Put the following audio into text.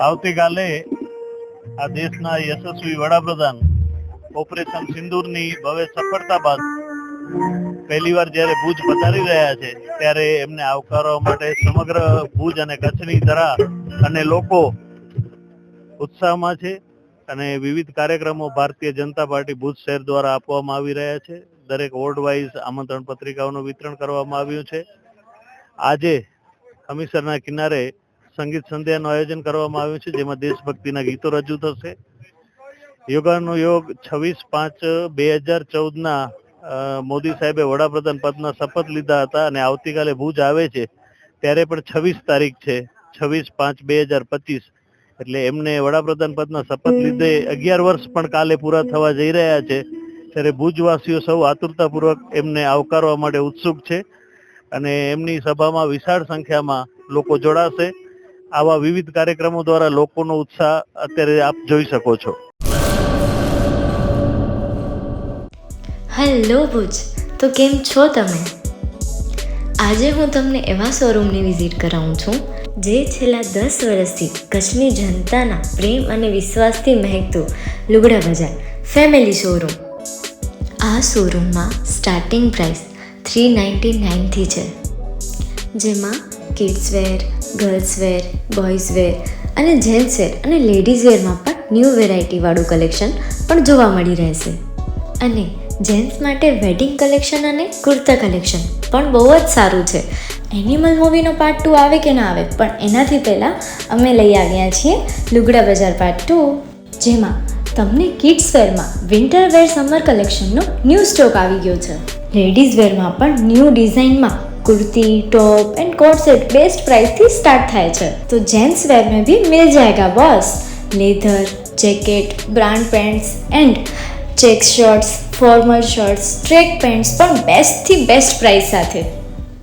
આવતીકાલે આ દેશના યશસ્વી વડાપ્રધાન ઓપરેશન સિંદૂરની ભવ્ય સફળતા બાદ પહેલીવાર જ્યારે ભુજ પધારી રહ્યા છે ત્યારે એમને આવકારવા માટે સમગ્ર ભુજ અને કચ્છની ધરા અને લોકો ઉત્સાહમાં છે અને વિવિધ કાર્યક્રમો ભારતીય જનતા પાર્ટી ભુજ શહેર દ્વારા આપવામાં આવી રહ્યા છે. દરેક વોર્ડ વાઇઝ આમંત્રણ પત્રિકાઓનું વિતરણ કરવામાં આવ્યું છે. આજે હમીરસરના કિનારે સંગીત સંધ્યાનું આયોજન કરવામાં આવ્યું છે, જેમાં દેશભક્તિના ગીતો રજૂ થશે. યોગાનુયોગ 26/5/2014ના મોદી સાહેબે વડાપ્રધાન પદના શપથ લીધા હતા અને આવતીકાલે ભુજ આવે છે ત્યારે પણ 26 તારીખ છે, 26/5/2025, એટલે એમને વડાપ્રધાન પદના શપથ લીધે 11 વર્ષ પણ કાલે પૂરા થવા જઈ રહ્યા છે. ત્યારે ભુજવાસીઓ સૌ આતુરતાપૂર્વક એમને આવકારવા માટે ઉત્સુક છે અને એમની સભામાં વિશાળ સંખ્યામાં લોકો જોડાશે. આવા વિવિધ કાર્યક્રમો દ્વારા લોકોનો ઉત્સાહ અત્યારે આપ જોઈ શકો છો. હેલો ભુજ, તો કેમ છો તમે? આજે હું તમને એવા શોરૂમની વિઝિટ કરાવું છું જે છેલ્લા 10 વર્ષથી કચ્છની જનતાના પ્રેમ અને વિશ્વાસથી મહેકતું લુગડા બજાર ફેમિલી શોરૂમ. આ શોરૂમમાં સ્ટાર્ટિંગ પ્રાઇસ 399થી છે, જેમાં kids wear, girls wear, boys wear અને જેન્ટ્સ વેર અને લેડીઝ વેરમાં પણ ન્યૂ વેરાયટીવાળું કલેક્શન પણ જોવા મળી રહેશે. અને જેન્ટ્સ માટે વેડિંગ કલેક્શન અને કુર્તા કલેક્શન પણ બહુ જ સારું છે. એનિમલ મૂવીનો પાર્ટ 2 આવે કે ના આવે, પણ એનાથી પહેલાં અમે લઈ આવ્યા છીએ લુગડા બજાર પાર્ટ 2, જેમાં તમને કિડ્સ વેરમાં વિન્ટર વેર સમર કલેક્શનનો ન્યૂ સ્ટોક આવી ગયો છે. લેડીઝ વેરમાં પણ ન્યૂ ડિઝાઇનમાં kurti, top and coat set best price थी स्टार्ट थाय छे. तो जेंट्स वेर में भी मिल जाएगा boss. Leather, jacket, brand pants and check shirts, formal shirts, track pants पर बेस्ट थी बेस्ट प्राइस साथे.